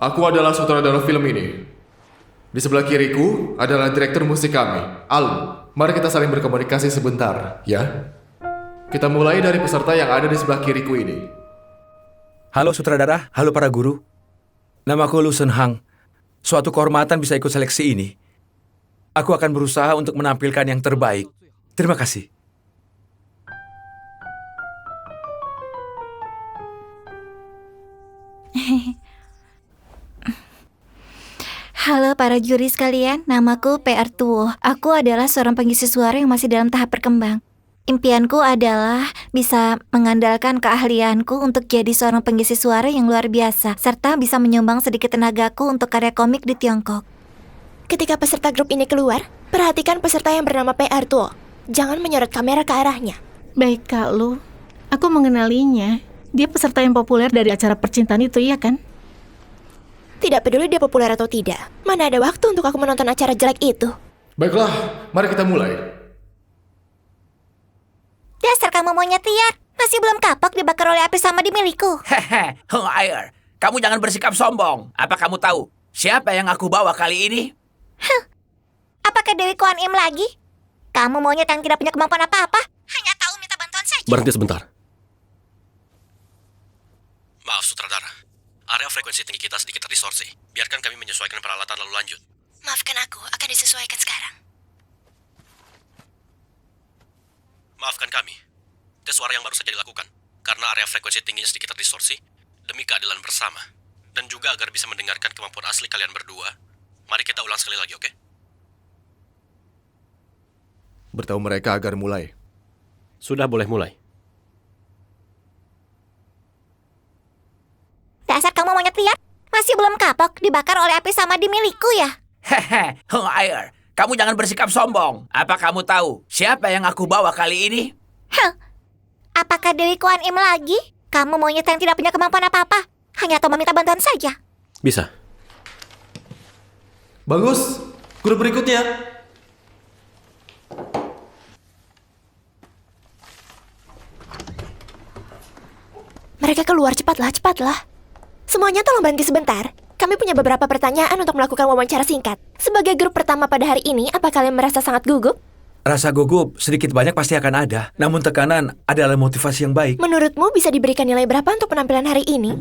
Aku adalah sutradara film ini. Di sebelah kiriku adalah direktur musik kami, Alun. Mari kita saling berkomunikasi sebentar, ya. Kita mulai dari peserta yang ada di sebelah kiriku ini. Halo sutradara, halo para guru. Namaku Lu Sen Hang. Suatu kehormatan bisa ikut seleksi ini. Aku akan berusaha untuk menampilkan yang terbaik. Terima kasih. Halo para juri sekalian, namaku PR Tuo. Aku adalah seorang pengisi suara yang masih dalam tahap berkembang. Impianku adalah bisa mengandalkan keahlianku untuk jadi seorang pengisi suara yang luar biasa, serta bisa menyumbang sedikit tenagaku untuk karya komik di Tiongkok. Ketika peserta grup ini keluar, perhatikan peserta yang bernama PR Tuo. Jangan menyorot kamera ke arahnya. Baik Kak Lu, aku mengenalinya. Dia peserta yang populer dari acara percintaan itu, iya kan? Tidak peduli dia populer atau tidak. Mana ada waktu untuk aku menonton acara jelek itu. Baiklah, mari kita mulai. Dasar kamu monyet liar, masih belum kapok dibakar oleh api sama di milikku. Hehe, Hong Air, kamu jangan bersikap sombong. Apa kamu tahu siapa yang aku bawa kali ini? Apakah Dewi Kuan Im lagi? Kamu monyet yang tidak punya kemampuan apa-apa, hanya tahu minta bantuan saja. Berhenti sebentar. Maaf, sutradara. Area frekuensi tinggi kita sedikit terdistorsi. Biarkan kami menyesuaikan peralatan lalu lanjut. Maafkan aku, akan disesuaikan sekarang. Maafkan kami. Tes suara yang baru saja dilakukan. Karena area frekuensi tingginya sedikit terdistorsi, demi keadilan bersama. Dan juga agar bisa mendengarkan kemampuan asli kalian berdua, mari kita ulang sekali lagi, oke? Beritahu mereka agar mulai. Sudah boleh mulai. Dasar kamu monyet liar, masih belum kapok dibakar oleh api sama di milikku ya? Hehe, Hong Air, kamu jangan bersikap sombong. Apa kamu tahu siapa yang aku bawa kali ini? Apakah Dewi Kuan Im lagi? Kamu monyet yang tidak punya kemampuan apa-apa, hanya tahu meminta bantuan saja. Bisa. Bagus, grup berikutnya. Mereka keluar, cepatlah. Semuanya tolong berhenti sebentar. Kami punya beberapa pertanyaan untuk melakukan wawancara singkat. Sebagai grup pertama pada hari ini, apa kalian merasa sangat gugup? Rasa gugup sedikit banyak pasti akan ada. Namun tekanan adalah motivasi yang baik. Menurutmu bisa diberikan nilai berapa untuk penampilan hari ini?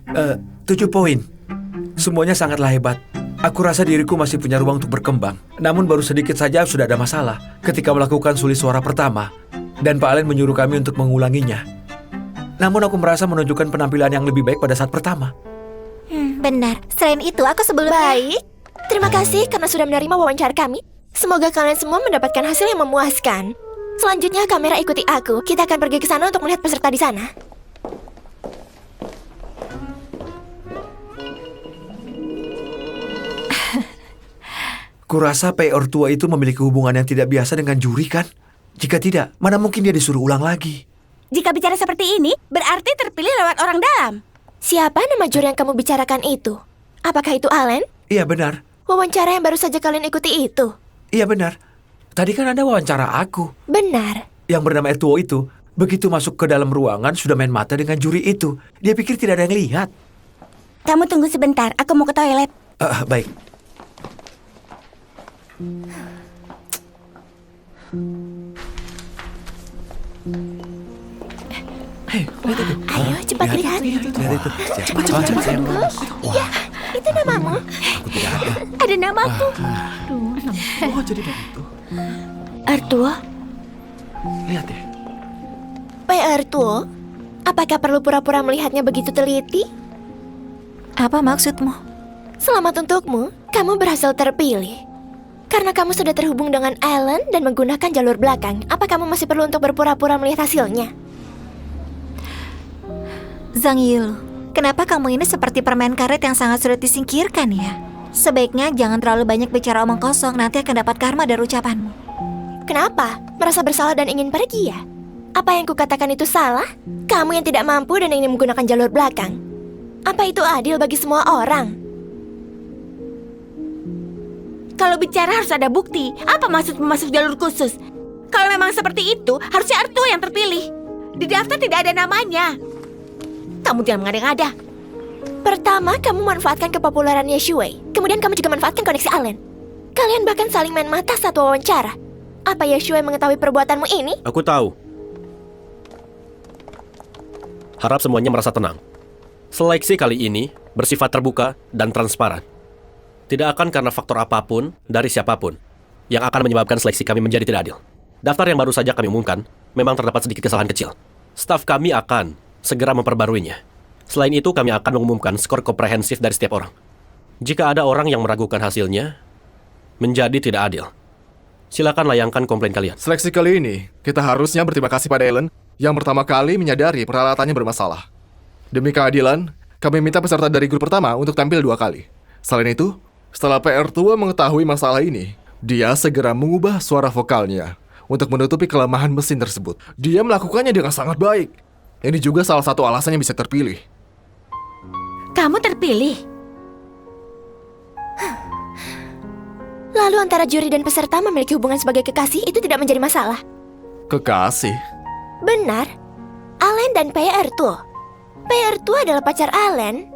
7 poin. Semuanya sangatlah hebat. Aku rasa diriku masih punya ruang untuk berkembang. Namun baru sedikit saja sudah ada masalah ketika melakukan sulis suara pertama. Dan Pak Allen menyuruh kami untuk mengulanginya. Namun aku merasa menunjukkan penampilan yang lebih baik pada saat pertama. Benar. Selain itu, aku sebelumnya... Baik. Terima kasih karena sudah menerima wawancara kami. Semoga kalian semua mendapatkan hasil yang memuaskan. Selanjutnya kamera ikuti aku. Kita akan pergi ke sana untuk melihat peserta di sana. Kurasa PR tua itu memiliki hubungan yang tidak biasa dengan juri kan? Jika tidak, mana mungkin dia disuruh ulang lagi? Jika bicara seperti ini, berarti terpilih lewat orang dalam. Siapa nama juri yang kamu bicarakan itu? Apakah itu Allen? Iya benar. Wawancara yang baru saja kalian ikuti itu? Iya benar. Tadi kan Anda wawancara aku. Benar. Yang bernama Ertuo itu, begitu masuk ke dalam ruangan sudah main mata dengan juri itu. Dia pikir tidak ada yang lihat. Kamu tunggu sebentar, aku mau ke toilet. Baik. Lihat itu. Ayo, cepat lihat. Lihat itu. Cepat sayang. Iya, itu namamu. Aku tidak ada. Ada namaku. Oh, jadi begitu. Artuo? Lihat ya. Artuo? Apakah perlu pura-pura melihatnya begitu teliti? Apa maksudmu? Selamat untukmu, kamu berhasil terpilih. Karena kamu sudah terhubung dengan Allen dan menggunakan jalur belakang, apa kamu masih perlu untuk berpura-pura melihat hasilnya? Zhang Yilu, kenapa kamu ini seperti permen karet yang sangat sulit disingkirkan ya? Sebaiknya jangan terlalu banyak bicara omong kosong, nanti akan dapat karma dari ucapanmu. Kenapa? Merasa bersalah dan ingin pergi ya? Apa yang kukatakan itu salah? Kamu yang tidak mampu dan ingin menggunakan jalur belakang. Apa itu adil bagi semua orang? Kalau bicara harus ada bukti. Apa maksud masuk jalur khusus? Kalau memang seperti itu, harusnya Artuo yang terpilih. Di daftar tidak ada namanya. Kamu jangan mengada-ngada. Pertama, kamu manfaatkan kepopuleran Yeshui. Kemudian kamu juga manfaatkan koneksi Allen. Kalian bahkan saling main mata saat wawancara. Apa Yeshui mengetahui perbuatanmu ini? Aku tahu. Harap semuanya merasa tenang. Seleksi kali ini bersifat terbuka dan transparan. Tidak akan karena faktor apapun dari siapapun yang akan menyebabkan seleksi kami menjadi tidak adil. Daftar yang baru saja kami umumkan memang terdapat sedikit kesalahan kecil. Staf kami akan segera memperbaruinya. Selain itu, kami akan mengumumkan skor komprehensif dari setiap orang. Jika ada orang yang meragukan hasilnya, menjadi tidak adil. Silakan layangkan komplain kalian. Seleksi kali ini, kita harusnya berterima kasih pada Ellen yang pertama kali menyadari peralatannya bermasalah. Demi keadilan, kami minta peserta dari grup pertama untuk tampil 2 kali. Selain itu, setelah PR tua mengetahui masalah ini, dia segera mengubah suara vokalnya untuk menutupi kelemahan mesin tersebut. Dia melakukannya dengan sangat baik. Ini juga salah satu alasan yang bisa terpilih. Kamu terpilih. Lalu antara juri dan peserta memiliki hubungan sebagai kekasih itu tidak menjadi masalah. Kekasih? Benar. Allen dan PR2. PR2 adalah pacar Allen.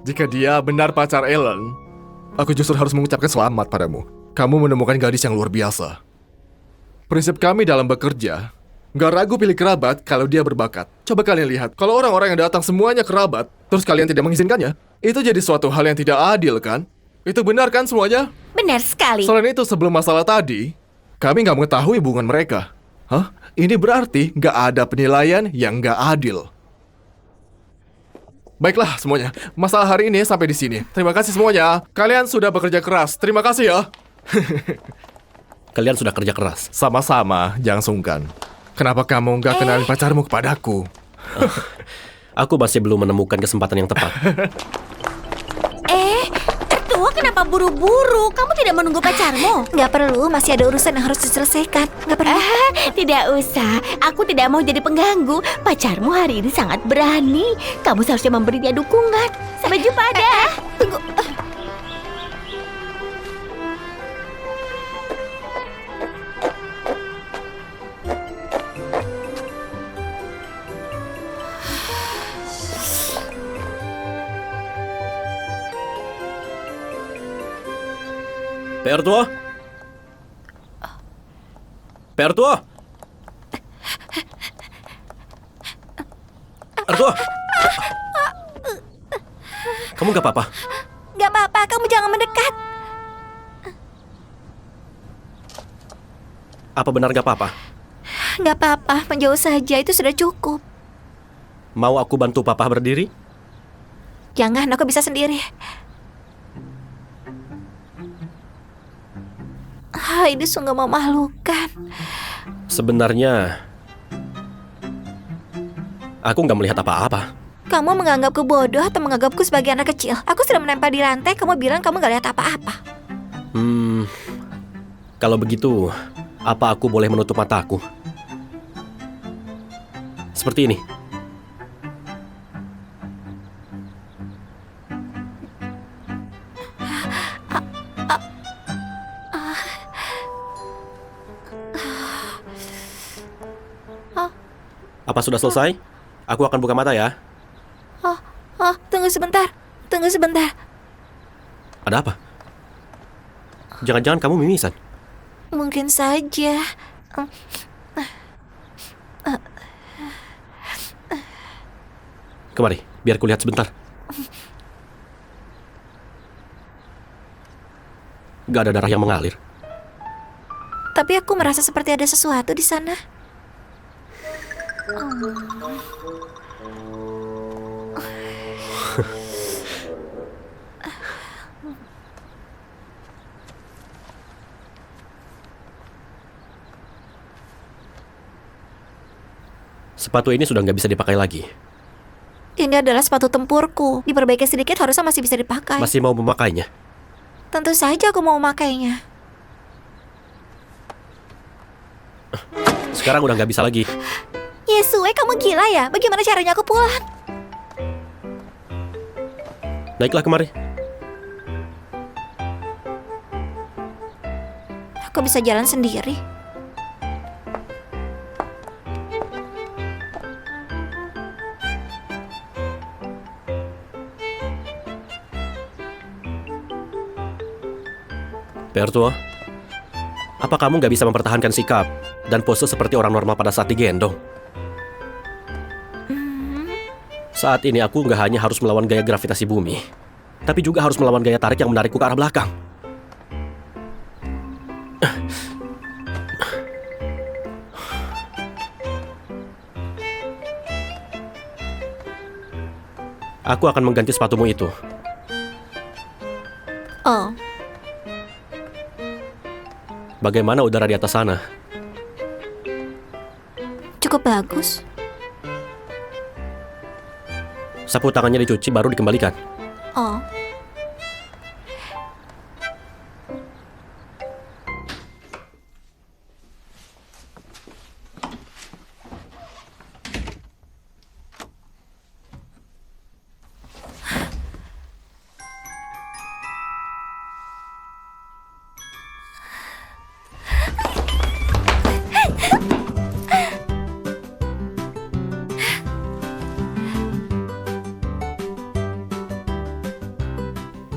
Jika dia benar pacar Ellen, aku justru harus mengucapkan selamat padamu. Kamu menemukan gadis yang luar biasa. Prinsip kami dalam bekerja, nggak ragu pilih kerabat kalau dia berbakat. Coba kalian lihat, kalau orang-orang yang datang semuanya kerabat, terus kalian tidak mengizinkannya, itu jadi suatu hal yang tidak adil, kan? Itu benar kan semuanya? Benar sekali. Selain itu, sebelum masalah tadi, kami nggak mengetahui hubungan mereka. Hah? Ini berarti nggak ada penilaian yang nggak adil. Baiklah semuanya, masalah hari ini sampai di sini. Terima kasih semuanya. Kalian sudah bekerja keras. Terima kasih ya. Kalian sudah kerja keras. Sama-sama, jangan sungkan. Kenapa kamu nggak kenalin pacarmu kepadaku? Aku masih belum menemukan kesempatan yang tepat. Tua, kenapa buru-buru? Kamu tidak menunggu pacarmu? Nggak perlu, masih ada urusan yang harus diselesaikan. Nggak perlu. Tidak usah. Aku tidak mau jadi pengganggu. Pacarmu hari ini sangat berani. Kamu seharusnya memberi dia dukungan. Sampai jumpa, ada. Tunggu. PR tua? PR tua? PR tua? Kamu gak apa-apa? Nggak apa-apa, kamu jangan mendekat. Apa benar gak apa-apa? Nggak apa-apa, menjauh saja, itu sudah cukup. Mau aku bantu papa berdiri? Jangan, aku bisa sendiri. Ini sungguh memalukan. Sebenarnya, aku nggak melihat apa-apa. Kamu menganggapku bodoh atau menganggapku sebagai anak kecil? Aku sudah menempel di lantai, kamu bilang kamu gak lihat apa-apa. Kalau begitu, apa aku boleh menutup mataku? Seperti ini. Apa sudah selesai? Aku akan buka mata ya. Tunggu sebentar. Tunggu sebentar. Ada apa? Jangan-jangan kamu mimisan? Mungkin saja. Kemari, biar kulihat sebentar. Gak ada darah yang mengalir. Tapi aku merasa seperti ada sesuatu di sana. Sepatu ini sudah nggak bisa dipakai lagi. Ini adalah sepatu tempurku. Diperbaiki sedikit harusnya masih bisa dipakai. Masih mau memakainya? Tentu saja aku mau memakainya. Sekarang udah nggak bisa lagi. Yesue, kamu gila ya? Bagaimana caranya aku pulang? Naiklah kemari. Aku bisa jalan sendiri. Pertua, apa kamu nggak bisa mempertahankan sikap dan pose seperti orang normal pada saat digendong? Saat ini aku nggak hanya harus melawan gaya gravitasi bumi, tapi juga harus melawan gaya tarik yang menarikku ke arah belakang. Aku akan mengganti sepatumu itu. Oh, Bagaimana udara di atas sana? cukup bagus. Sapu tangannya dicuci baru dikembalikan. Oh,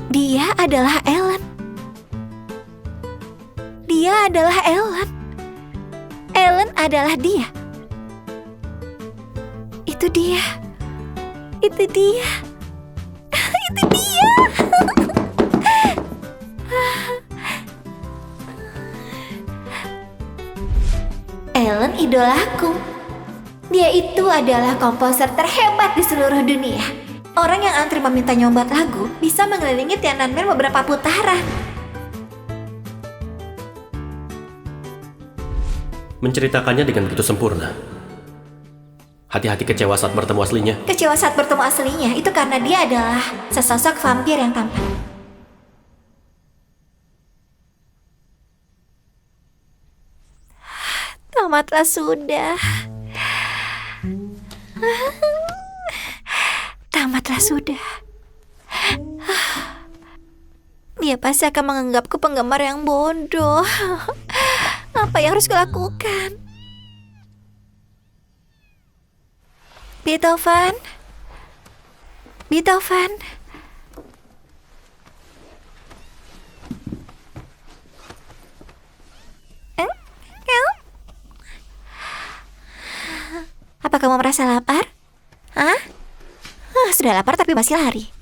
dia adalah Ellen. Dia adalah Ellen. Ellen adalah dia. Itu dia. Itu dia. Itu dia. Ellen idolaku. Dia itu adalah komposer terhebat di seluruh dunia. Orang yang antri meminta nyombat lagu bisa mengelilingi Tiananmen beberapa putaran. Menceritakannya dengan begitu sempurna. Hati-hati kecewa saat bertemu aslinya. Kecewa saat bertemu aslinya itu karena dia adalah sesosok vampir yang tampan. Tamatlah sudah. Tamatlah sudah. Dia pasti akan menganggapku penggemar yang bodoh. Apa yang harus kulakukan? Beethoven? Beethoven? Apa kamu merasa lapar? Hah? Sudah lapar tapi masih lari.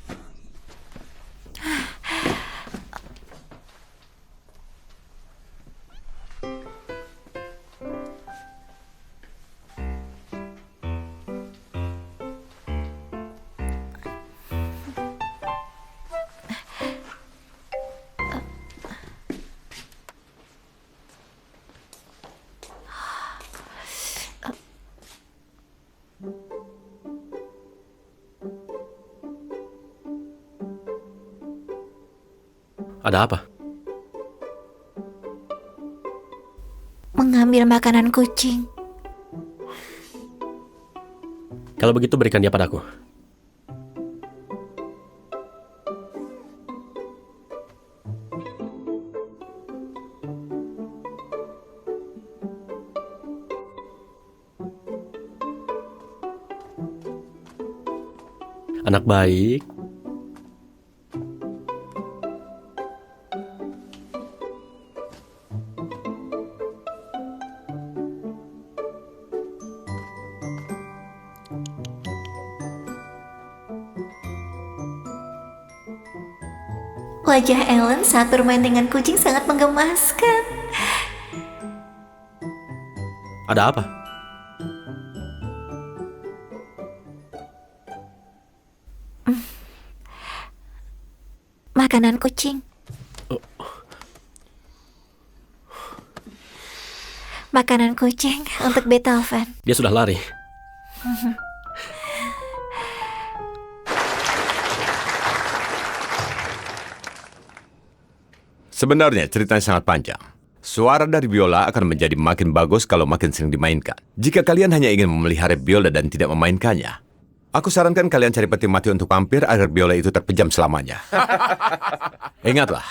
Ada apa? Mengambil makanan kucing. Kalau begitu berikan dia padaku. Anak baik. Wajah Ellen saat bermain dengan kucing sangat menggemaskan. Ada apa? Makanan kucing. Makanan kucing untuk Beethoven. Dia sudah lari. Sebenarnya ceritanya sangat panjang. Suara dari biola akan menjadi makin bagus kalau makin sering dimainkan. Jika kalian hanya ingin memelihara biola dan tidak memainkannya, aku sarankan kalian cari peti mati untuk vampir agar biola itu terpejam selamanya. Ingatlah,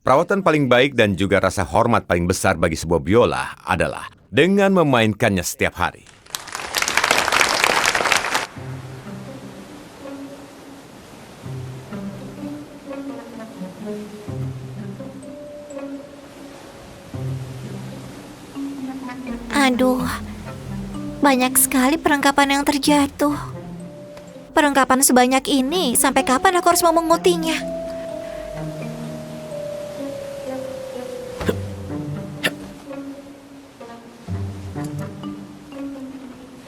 perawatan paling baik dan juga rasa hormat paling besar bagi sebuah biola adalah dengan memainkannya setiap hari. Aduh, banyak sekali perlengkapan yang terjatuh. Perlengkapan sebanyak ini, sampai kapan aku harus memungutinya?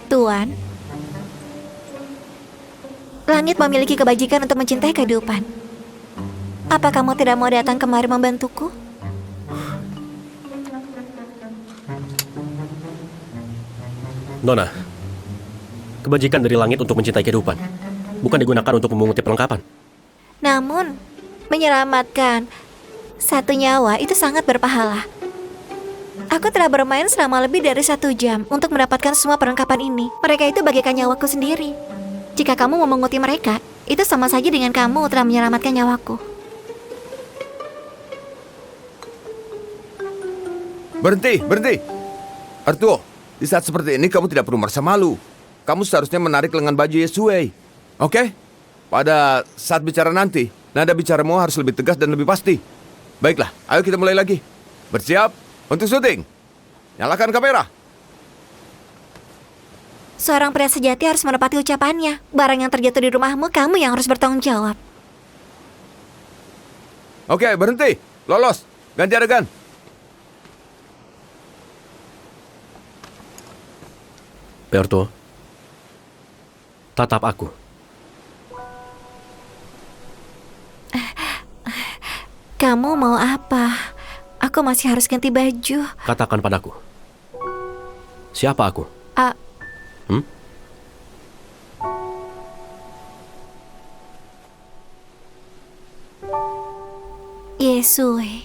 Tuan, langit memiliki kebajikan untuk mencintai kehidupan. Apa kamu tidak mau datang kemari membantuku? Nona, kebajikan dari langit untuk mencintai kehidupan, bukan digunakan untuk memunguti perlengkapan. Namun, menyelamatkan satu nyawa itu sangat berpahala. Aku telah bermain selama lebih dari 1 jam untuk mendapatkan semua perlengkapan ini. Mereka itu bagaikan nyawaku sendiri. Jika kamu memunguti mereka, itu sama saja dengan kamu telah menyelamatkan nyawaku. Berhenti! Artuo, di saat seperti ini kamu tidak perlu merasa malu. Kamu seharusnya menarik lengan baju Yesue. Oke? Pada saat bicara nanti, nada bicaramu harus lebih tegas dan lebih pasti. Baiklah, ayo kita mulai lagi. Bersiap untuk syuting. Nyalakan kamera. Seorang pria sejati harus menepati ucapannya. Barang yang terjatuh di rumahmu, kamu yang harus bertanggung jawab. Oke, berhenti. Lolos. Ganti adegan. Berto, tatap aku. Kamu mau apa? Aku masih harus ganti baju. Katakan padaku. Siapa aku? Yesue.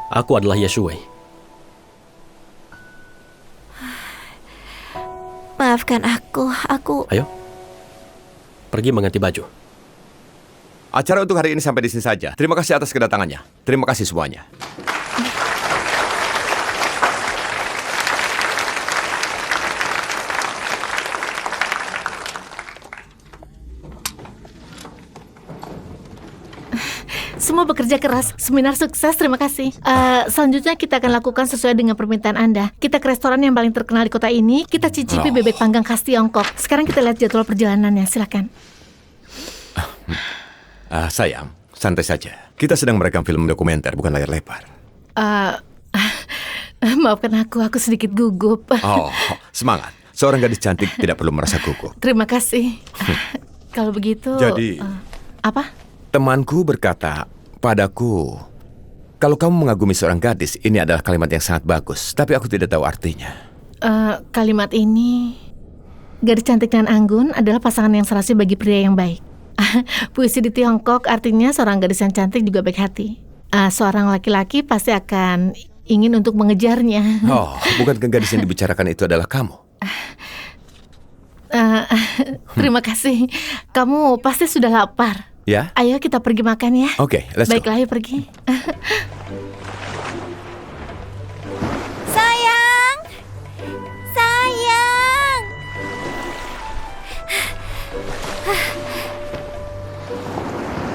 Aku adalah Yesue. Maafkan aku. Ayo, pergi mengganti baju. Acara untuk hari ini sampai di sini saja. Terima kasih atas kedatangannya. Terima kasih semuanya. Semua bekerja keras, seminar sukses, terima kasih. Selanjutnya kita akan lakukan sesuai dengan permintaan Anda. Kita ke restoran yang paling terkenal di kota ini, kita cicipi bebek panggang khas Tiongkok. Sekarang kita lihat jadwal perjalanannya, silakan. Sayang, santai saja. Kita sedang merekam film dokumenter, bukan layar lebar. Maafkan aku sedikit gugup. Oh, semangat. Seorang gadis cantik tidak perlu merasa gugup. Terima kasih. Kalau begitu... Jadi... apa? Temanku berkata padaku, kalau kamu mengagumi seorang gadis, ini adalah kalimat yang sangat bagus. Tapi aku tidak tahu artinya. Kalimat ini... Gadis cantik dan anggun adalah pasangan yang serasi bagi pria yang baik. Puisi di Tiongkok artinya seorang gadis yang cantik juga baik hati. Seorang laki-laki pasti akan ingin untuk mengejarnya. Oh, bukankah gadis yang dibicarakan itu adalah kamu? Terima kasih. Kamu pasti sudah lapar. Ya? Ayo kita pergi makan ya. Oke, let's go. Baiklah, ayo pergi. Sayang!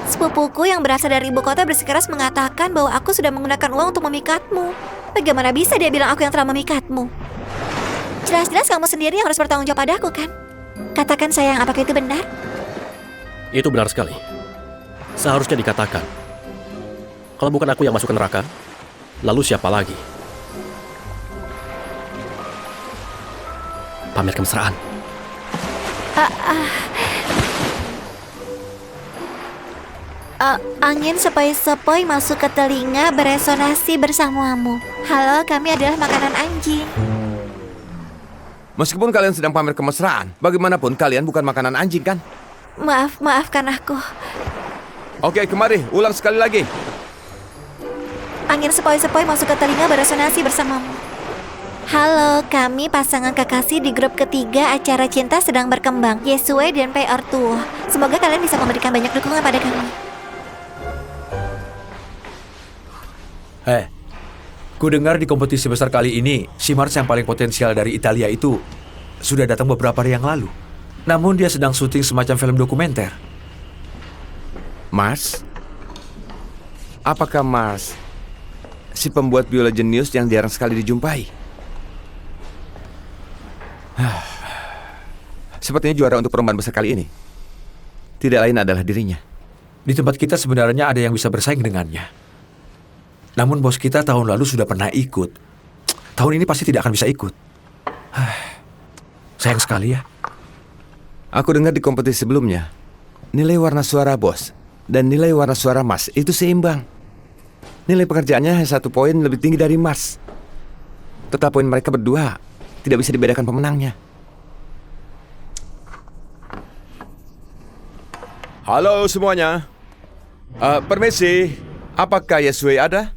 Sepupuku yang berasal dari ibu kota bersikeras mengatakan bahwa aku sudah menggunakan uang untuk memikatmu. Bagaimana bisa dia bilang aku yang telah memikatmu? Jelas-jelas kamu sendiri yang harus bertanggung jawab padaku, kan? Katakan sayang, apakah itu benar? Itu benar sekali. Seharusnya dikatakan. Kalau bukan aku yang masuk ke neraka, lalu siapa lagi? Pamer kemesraan. Angin sepoi-sepoi masuk ke telinga beresonasi bersamamu. Halo, kami adalah makanan anjing. Meskipun kalian sedang pamer kemesraan, bagaimanapun kalian bukan makanan anjing, kan? Maafkan aku. Oke, kemari, ulang sekali lagi. Angin sepoi-sepoi masuk ke telinga beresonasi bersamamu. Halo, kami pasangan kekasih di grup ketiga acara cinta sedang berkembang, Yesue dan PR Tuo. Semoga kalian bisa memberikan banyak dukungan pada kami. Ku dengar di kompetisi besar kali ini, si Mars yang paling potensial dari Italia itu sudah datang beberapa hari yang lalu. Namun dia sedang syuting semacam film dokumenter. Mas, Apakah Mars si pembuat biola jenius yang jarang sekali dijumpai? Sepertinya juara untuk perlombaan besar kali ini tidak lain adalah dirinya. Di tempat kita sebenarnya ada yang bisa bersaing dengannya. Namun bos kita tahun lalu sudah pernah ikut. Tahun ini pasti tidak akan bisa ikut. Sayang sekali ya. Aku dengar di kompetisi sebelumnya, nilai warna suara bos dan nilai warna suara Mas itu seimbang. Nilai pekerjaannya hanya 1 poin lebih tinggi dari Mas. Total poin mereka berdua tidak bisa dibedakan pemenangnya. Halo semuanya. Permisi, apakah Yesue ada?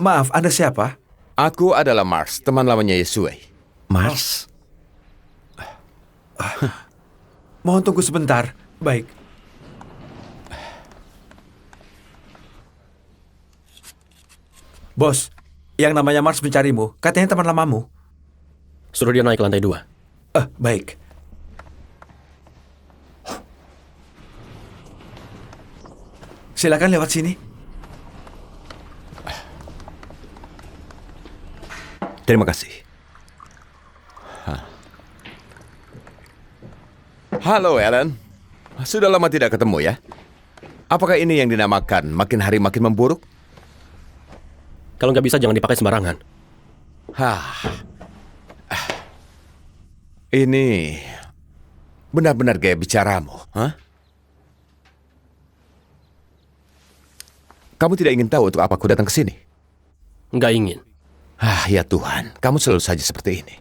Maaf, Anda siapa? Aku adalah Mars, teman lamanya Yesue. Mars? Mohon tunggu sebentar. Baik. Bos, yang namanya Mars mencarimu. Katanya teman lamamu. Suruh dia naik ke lantai 2. Baik. Silakan lewat sini. Terima kasih. Halo Ellen. Sudah lama tidak ketemu ya? Apakah ini yang dinamakan makin hari makin memburuk? Kalau nggak bisa jangan dipakai sembarangan. Ini benar-benar gaya bicaramu, Kamu tidak ingin tahu untuk apa aku datang ke sini? Nggak ingin. Ya Tuhan, kamu selalu saja seperti ini.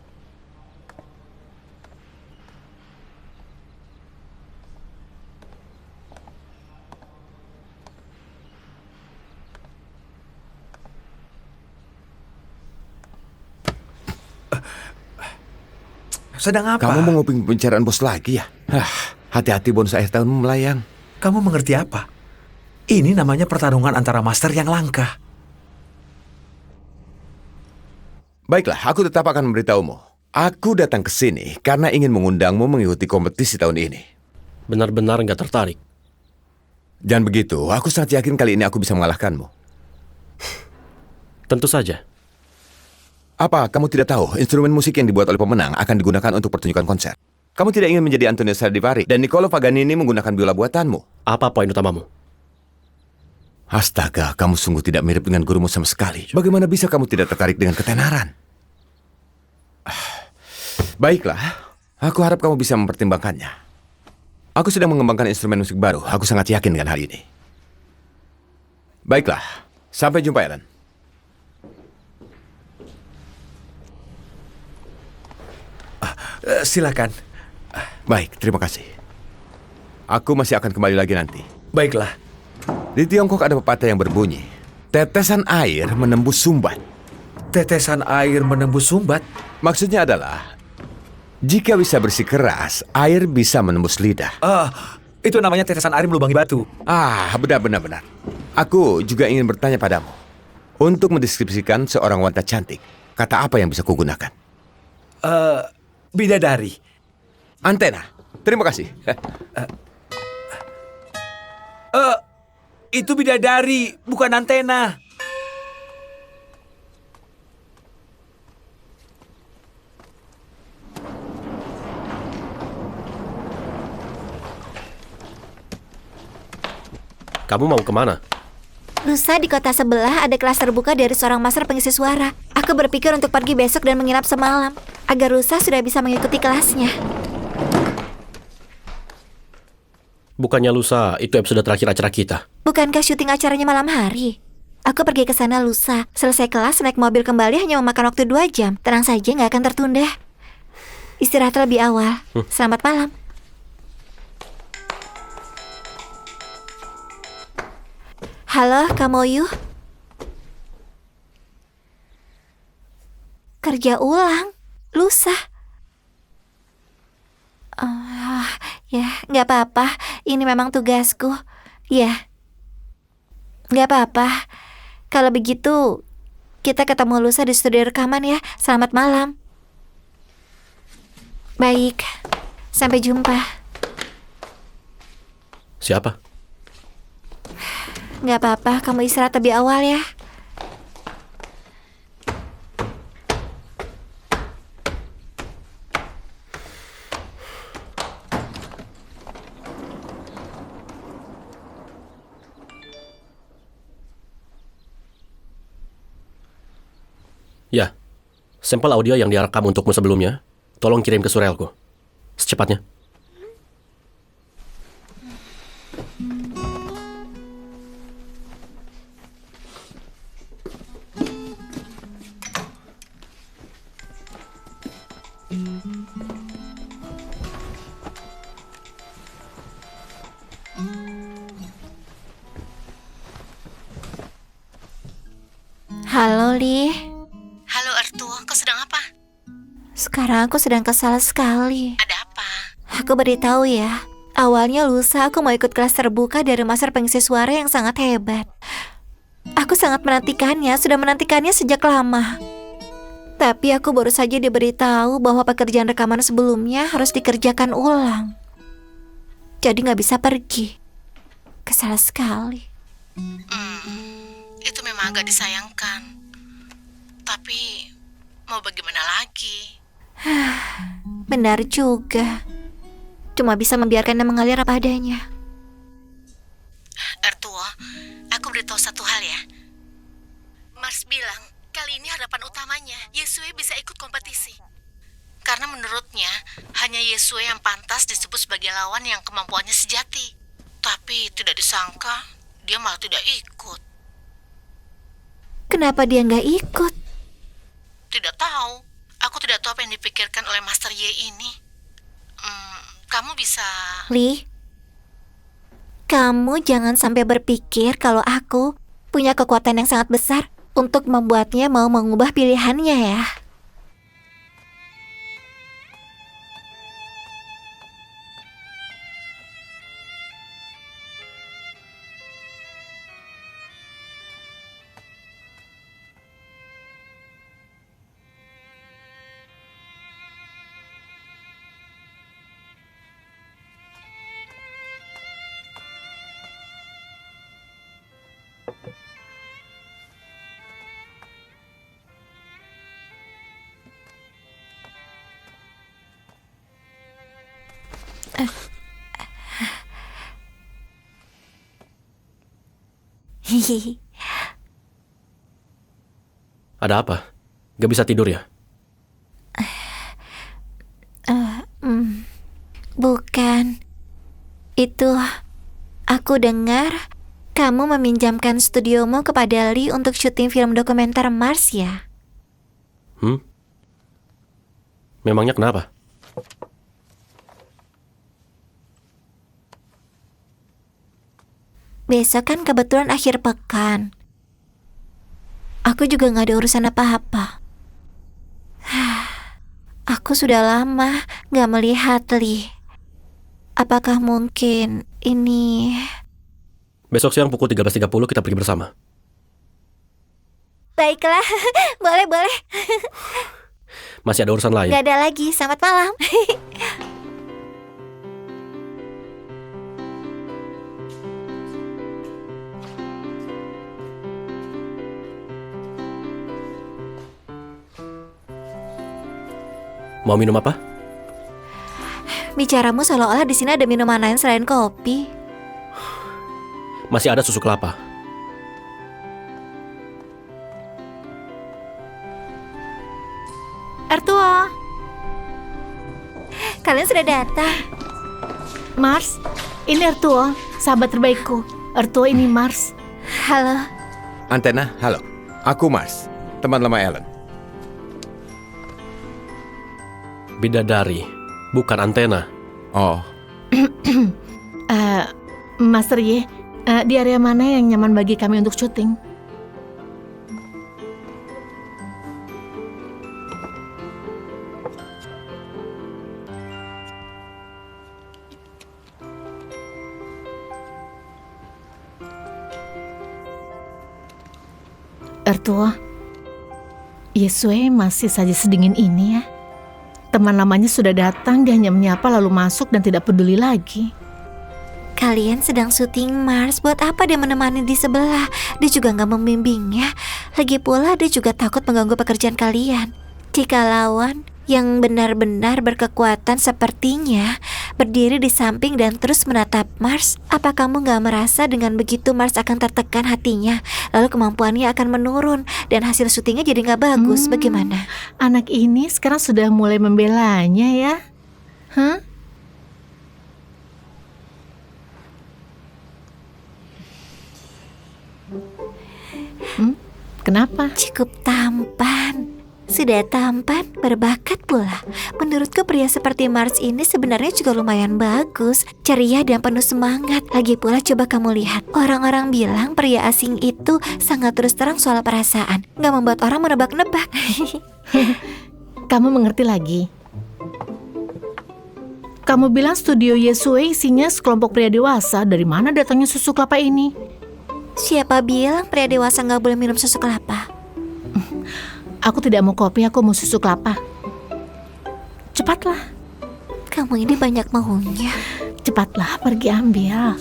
Sedang apa? Kamu mau nguping pembicaraan bos lagi ya? Hati-hati bonus akhir tahun melayang. Kamu mengerti apa? Ini namanya pertarungan antara master yang langka. Baiklah, aku tetap akan memberitahumu. Aku datang ke sini karena ingin mengundangmu mengikuti kompetisi tahun ini. Benar-benar nggak tertarik. Jangan begitu, aku sangat yakin kali ini aku bisa mengalahkanmu. Tentu saja. Apa, kamu tidak tahu instrumen musik yang dibuat oleh pemenang akan digunakan untuk pertunjukan konser? Kamu tidak ingin menjadi Antonio Stradivari dan Niccolo Paganini menggunakan biola buatanmu? Apa poin utamamu? Astaga, kamu sungguh tidak mirip dengan gurumu sama sekali. Bagaimana bisa kamu tidak tertarik dengan ketenaran? Baiklah, aku harap kamu bisa mempertimbangkannya. Aku sedang mengembangkan instrumen musik baru. Aku sangat yakin dengan hal ini. Baiklah, sampai jumpa, Ellen. Silakan. Baik, terima kasih. Aku masih akan kembali lagi nanti. Baiklah. Di Tiongkok ada pepatah yang berbunyi, tetesan air menembus sumbat. Tetesan air menembus sumbat? Maksudnya adalah, jika bisa bersikeras, air bisa menembus lidah. Itu namanya tetesan air melubangi batu. Benar. Aku juga ingin bertanya padamu. Untuk mendeskripsikan seorang wanita cantik, kata apa yang bisa kugunakan? Bidadari. Antena. Terima kasih. Itu bidadari, bukan antena. Kamu mau kemana? Lusa di kota sebelah ada kelas terbuka dari seorang master pengisi suara. Aku berpikir untuk pergi besok dan menginap semalam, agar Lusa sudah bisa mengikuti kelasnya. Bukannya lusa, itu episode terakhir acara kita. Bukankah syuting acaranya malam hari? Aku pergi ke sana lusa. Selesai kelas, naik mobil kembali hanya memakan waktu 2 jam. Tenang saja, nggak akan tertunda. Istirahat lebih awal. Selamat malam. Halo, Kamoyu. Kerja ulang, lusa. Ya, nggak apa-apa. Ini memang tugasku. Ya, nggak apa-apa. Kalau begitu, kita ketemu lusa di studio rekaman ya. Selamat malam. Baik, sampai jumpa. Siapa? Nggak apa-apa, kamu istirahat lebih awal ya. Ya, sampel audio yang direkam untukmu sebelumnya, tolong kirim ke surelku. Secepatnya. Halo, Li. Halo Artuo, kau sedang apa? Sekarang aku sedang kesal sekali. Ada apa? Aku beritahu ya. Awalnya lusa aku mau ikut kelas terbuka dari master pengisi suara yang sangat hebat. Aku sangat menantikannya, sudah menantikannya sejak lama. Tapi aku baru saja diberitahu bahwa pekerjaan rekaman sebelumnya harus dikerjakan ulang. Jadi nggak bisa pergi. Kesal sekali. Itu memang agak disayangkan. Tapi mau bagaimana lagi? Benar juga. Cuma bisa membiarkannya mengalir apa adanya. Artuo, aku beritahu satu hal ya. Mars bilang, kali ini harapan utamanya Yesue bisa ikut kompetisi. Karena menurutnya, hanya Yesue yang pantas disebut sebagai lawan yang kemampuannya sejati. Tapi tidak disangka, dia malah tidak ikut. Kenapa dia nggak ikut? Tidak tahu. Aku tidak tahu apa yang dipikirkan oleh Master Ye ini. Kamu bisa... Li, kamu jangan sampai berpikir kalau aku punya kekuatan yang sangat besar untuk membuatnya mau mengubah pilihannya ya. Hihihi. Ada apa? Gak bisa tidur ya? Bukan. Itu, aku dengar kamu meminjamkan studiomu kepada Lee untuk syuting film dokumenter Mars ya? Memangnya kenapa? Besok kan kebetulan akhir pekan. Aku juga gak ada urusan apa-apa. Aku sudah lama gak melihat Lee. Apakah mungkin ini... Besok siang pukul 13.30 kita pergi bersama. Baiklah, boleh. Masih ada urusan lain? Gak ada lagi, selamat malam. Mau minum apa? Bicaramu seolah-olah di sini ada minuman lain selain kopi. Masih ada susu kelapa. Artuo, Kalian sudah datang. Mars, ini Artuo, sahabat terbaikku. Artuo, ini Mars. Halo. Antena, halo. Aku Mars, teman lama Ellen. Bidadari, bukan antena. Oh, Master Ye, di area mana yang nyaman bagi kami untuk syuting? Artuo, Yesue masih saja sedingin ini ya. Teman lamanya sudah datang, dia hanya menyapa lalu masuk dan tidak peduli lagi. Kalian sedang syuting Mars, buat apa dia menemani di sebelah? Dia juga nggak membimbingnya. Lagi pula dia juga takut mengganggu pekerjaan kalian. Jika lawan yang benar-benar berkekuatan sepertinya berdiri di samping dan terus menatap Mars, apa kamu nggak merasa dengan begitu Mars akan tertekan hatinya, lalu kemampuannya akan menurun dan hasil syutingnya jadi nggak bagus? Bagaimana? Anak ini sekarang sudah mulai membelanya ya? Hah? Kenapa? Cukup tampan. Sudah tampan, berbakat pula. Menurutku pria seperti Mars ini sebenarnya juga lumayan bagus, ceria dan penuh semangat. Lagi pula coba kamu lihat, orang-orang bilang pria asing itu sangat terus terang soal perasaan, nggak membuat orang menebak-nebak. Kamu mengerti lagi? Kamu bilang studio Yesue isinya sekelompok pria dewasa. Dari mana datangnya susu kelapa ini? Siapa bilang pria dewasa nggak boleh minum susu kelapa? Aku tidak mau kopi, aku mau susu kelapa. Cepatlah. Kamu ini banyak maunya. Cepatlah, pergi ambil.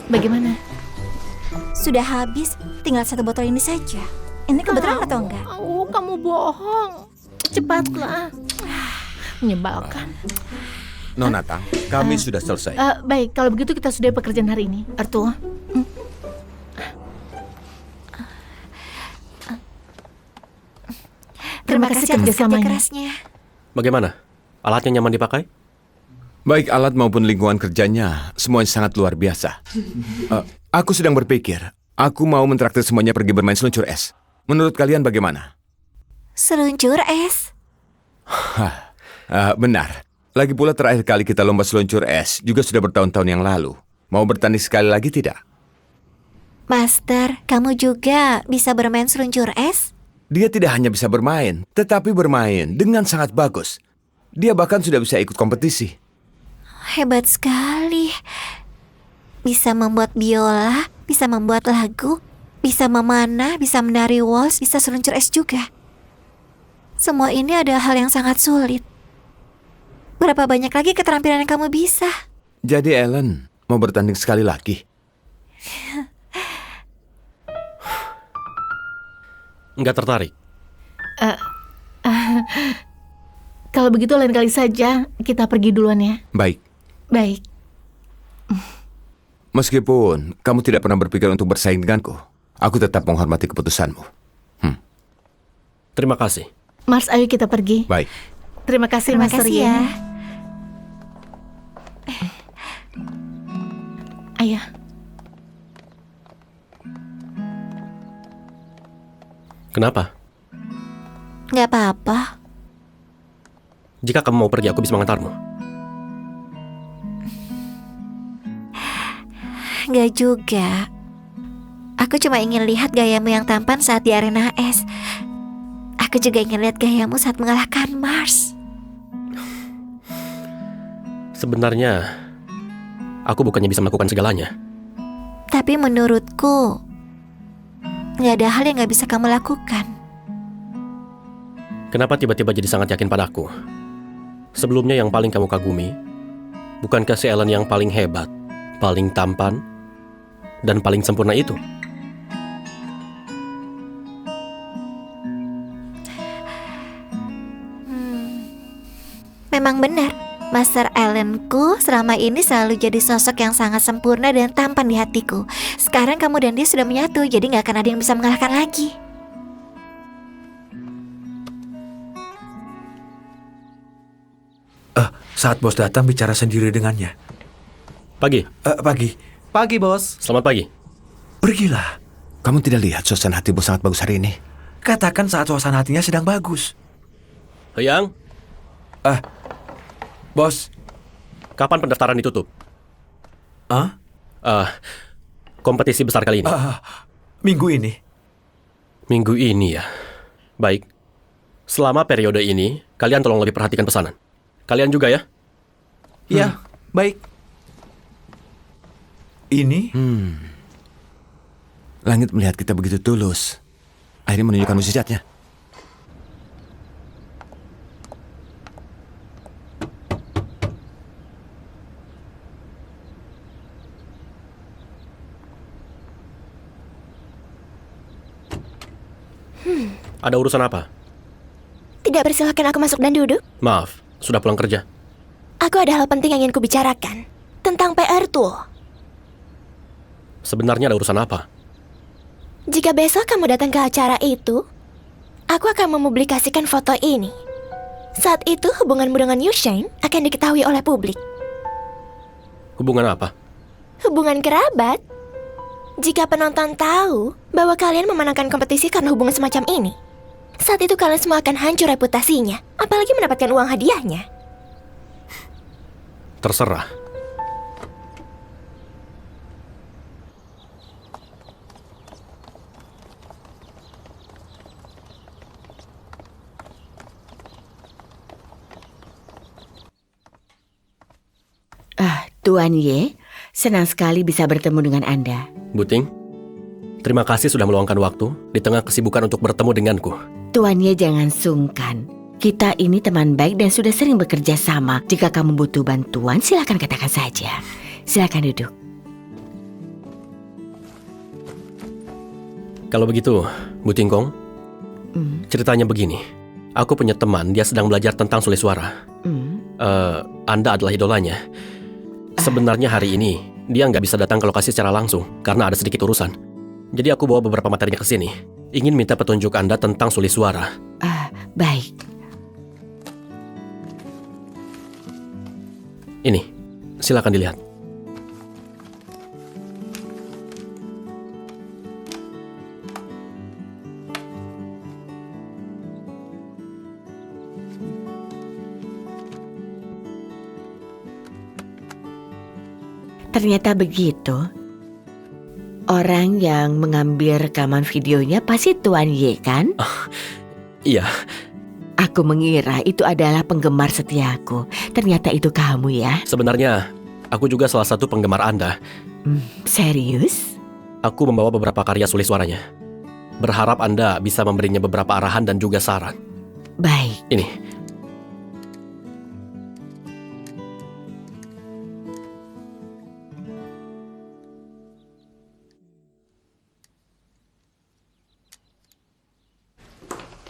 Bagaimana? Sudah habis, tinggal satu botol ini saja. Ini kebetulan atau enggak? Oh, kamu bohong. Cepatlah. Menyebalkan. Nona Tang, kami sudah selesai. Baik, kalau begitu kita sudah pekerjaan hari ini. Artua. Terima kasih kerjasamanya. Kerasnya. Bagaimana? Alatnya nyaman dipakai? Baik alat maupun lingkungan kerjanya, semuanya sangat luar biasa. Aku sedang berpikir, aku mau mentraktir semuanya pergi bermain seluncur es. Menurut kalian bagaimana? Seluncur es? Benar. Lagi pula terakhir kali kita lomba seluncur es juga sudah bertahun-tahun yang lalu. Mau bertanding sekali lagi tidak? Master, kamu juga bisa bermain seluncur es? Dia tidak hanya bisa bermain, tetapi bermain dengan sangat bagus. Dia bahkan sudah bisa ikut kompetisi. Hebat sekali. Bisa membuat biola, bisa membuat lagu, bisa memanah, bisa menari waltz, bisa seluncur es juga. Semua ini adalah hal yang sangat sulit. Berapa banyak lagi keterampilan yang kamu bisa? Jadi Ellen mau bertanding sekali lagi? Nggak tertarik? Kalau begitu lain kali saja kita pergi duluan ya. Baik. Baik. Meskipun kamu tidak pernah berpikir untuk bersaing denganku, aku tetap menghormati keputusanmu. Terima kasih. Mars, ayo kita pergi. Baik. Terima kasih, Terima Mas kasih Surya. ya. Ayah. Kenapa? Nggak apa-apa. Jika kamu mau pergi, aku bisa mengantarmu. Nggak juga. Aku cuma ingin lihat gayamu yang tampan saat di arena es. Aku juga ingin lihat gayamu saat mengalahkan Mars. Sebenarnya, aku bukannya bisa melakukan segalanya. Tapi menurutku, nggak ada hal yang nggak bisa kamu lakukan. Kenapa tiba-tiba jadi sangat yakin padaku? Sebelumnya yang paling kamu kagumi, bukankah si Ellen yang paling hebat, paling tampan, dan paling sempurna itu? Memang benar, Master Allenku selama ini selalu jadi sosok yang sangat sempurna dan tampan di hatiku. Sekarang kamu dan dia sudah menyatu, jadi nggak akan ada yang bisa mengalahkan lagi. Saat bos datang bicara sendiri dengannya. Pagi. Pagi. Pagi, Bos. Selamat pagi. Pergilah. Kamu tidak lihat suasana hatimu sangat bagus hari ini? Katakan saat suasana hatinya sedang bagus. Yang, Bos. kapan pendaftaran ditutup? Kompetisi besar kali ini. Minggu ini. Minggu ini ya. Baik. Selama periode ini, kalian tolong lebih perhatikan pesanan. Kalian juga ya? Iya, baik. Ini Langit melihat kita begitu tulus. Akhirnya menunjukkan mukjizatnya. Ada urusan apa? Tidak persilahkan aku masuk dan duduk? Maaf, sudah pulang kerja. Aku ada hal penting yang ingin kubicarakan. Tentang PR tuh. Sebenarnya ada urusan apa? Jika besok kamu datang ke acara itu, aku akan mempublikasikan foto ini. Saat itu hubunganmu dengan Yusheng akan diketahui oleh publik. Hubungan apa? Hubungan kerabat. Jika penonton tahu bahwa kalian memenangkan kompetisi karena hubungan semacam ini, saat itu kalian semua akan hancur reputasinya, apalagi mendapatkan uang hadiahnya. Terserah. Tuan Ye, senang sekali bisa bertemu dengan Anda. Buting, terima kasih sudah meluangkan waktu di tengah kesibukan untuk bertemu denganku. Tuan Ye jangan sungkan. Kita ini teman baik dan sudah sering bekerja sama. Jika kamu butuh bantuan, silakan katakan saja. Silakan duduk. Kalau begitu, Buting Kong, ceritanya begini. Aku punya teman, dia sedang belajar tentang sulit suara. Anda adalah idolanya. Sebenarnya hari ini, dia nggak bisa datang ke lokasi secara langsung karena ada sedikit urusan. Jadi aku bawa beberapa materinya ke sini. Ingin minta petunjuk Anda tentang sulit suara. Baik. Ini, silakan dilihat. Ternyata begitu. Orang yang mengambil rekaman videonya pasti Tuan Ye, kan? Iya. Aku mengira itu adalah penggemar setiaku. Ternyata itu kamu ya? Sebenarnya, aku juga salah satu penggemar Anda. Serius? Aku membawa beberapa karya sulit suaranya. Berharap Anda bisa memberinya beberapa arahan dan juga saran. Baik. Ini.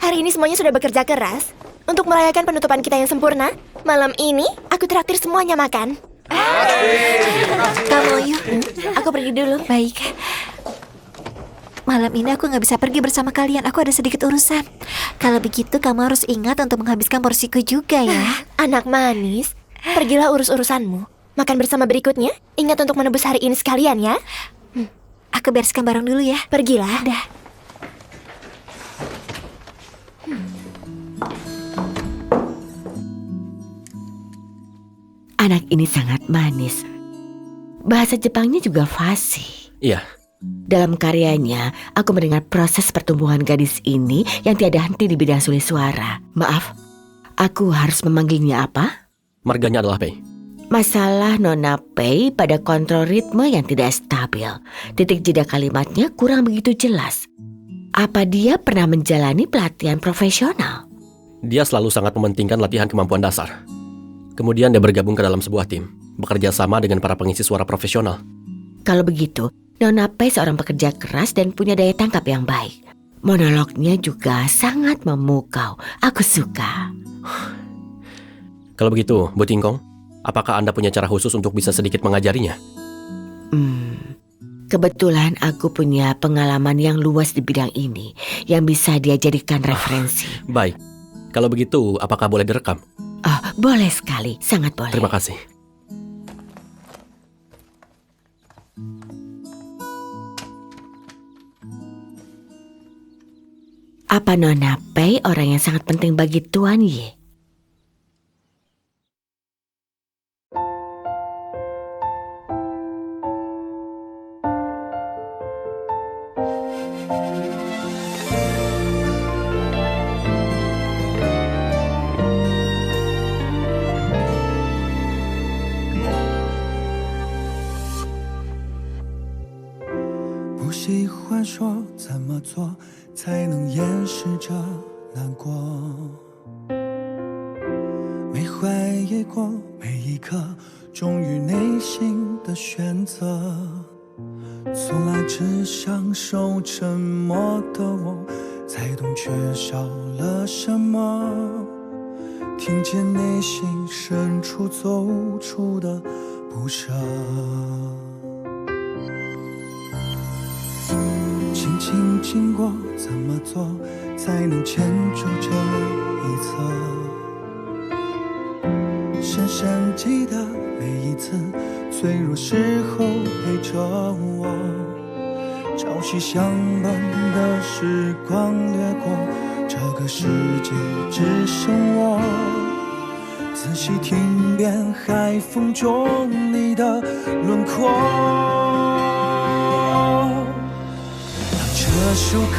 Hari ini semuanya sudah bekerja keras. Untuk merayakan penutupan kita yang sempurna, malam ini aku traktir semuanya makan. Kamu yuk. Aku pergi dulu. Baik. Malam ini aku nggak bisa pergi bersama kalian. Aku ada sedikit urusan. Kalau begitu kamu harus ingat untuk menghabiskan porsiku juga ya. Anak manis, pergilah urus urusanmu. Makan bersama berikutnya, ingat untuk menebus hari ini sekalian ya. Aku bereskan barang dulu ya. Pergilah. Dah. Anak ini sangat manis. Bahasa Jepangnya juga fasih. Iya. Dalam karyanya, aku mendengar proses pertumbuhan gadis ini yang tiada henti di bidang sulit suara. Maaf, aku harus memanggilnya apa? Marganya adalah Pei. Masalah Nona Pei pada kontrol ritme yang tidak stabil. Titik jeda kalimatnya kurang begitu jelas. Apa dia pernah menjalani pelatihan profesional? Dia selalu sangat mementingkan latihan kemampuan dasar. Kemudian dia bergabung ke dalam sebuah tim, bekerja sama dengan para pengisi suara profesional. Kalau begitu, Nona Pei seorang pekerja keras dan punya daya tangkap yang baik. Monolognya juga sangat memukau. Aku suka. Kalau begitu, Bu Tingkong, apakah Anda punya cara khusus untuk bisa sedikit mengajarinya? Kebetulan aku punya pengalaman yang luas di bidang ini yang bisa dia jadikan referensi. Baik. Kalau begitu, apakah boleh direkam? Boleh sekali, sangat boleh. Terima kasih. Apa Nona Pei orang yang sangat penting bagi Tuan Ye? 喜欢说怎么做才能掩饰着难过，没怀疑过每一刻忠于内心的选择，从来只享受沉默的我，才懂缺少了什么，听见内心深处走出的不舍，轻轻经过怎么做才能牵住这一侧，深深记得每一次脆弱时候陪着我，朝夕相伴的时光掠过，这个世界只剩我，仔细听遍海风中你的轮廓。当这首歌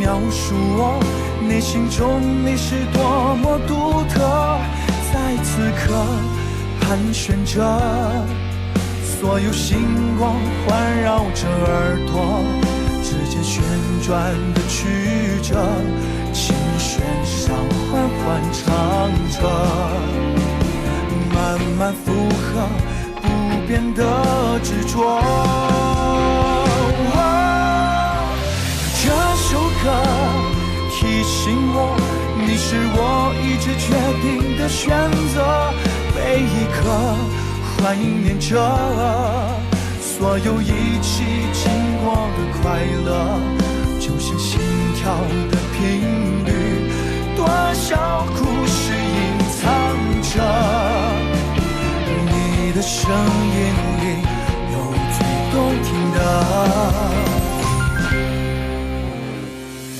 描述我内心中你是多么独特，在此刻盘旋着，所有星光环绕着耳朵，指尖旋转的曲折，琴弦上缓缓唱着，慢慢附和不变的执着。这首歌提醒我，你是我一直决定的选择，每一刻欢迎念着，所有一起经过的快乐，就像心跳的频率，多少故事隐藏着，你的声音里有最动听的，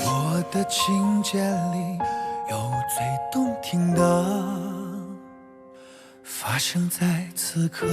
我的情节里有最动听的，发生在此刻。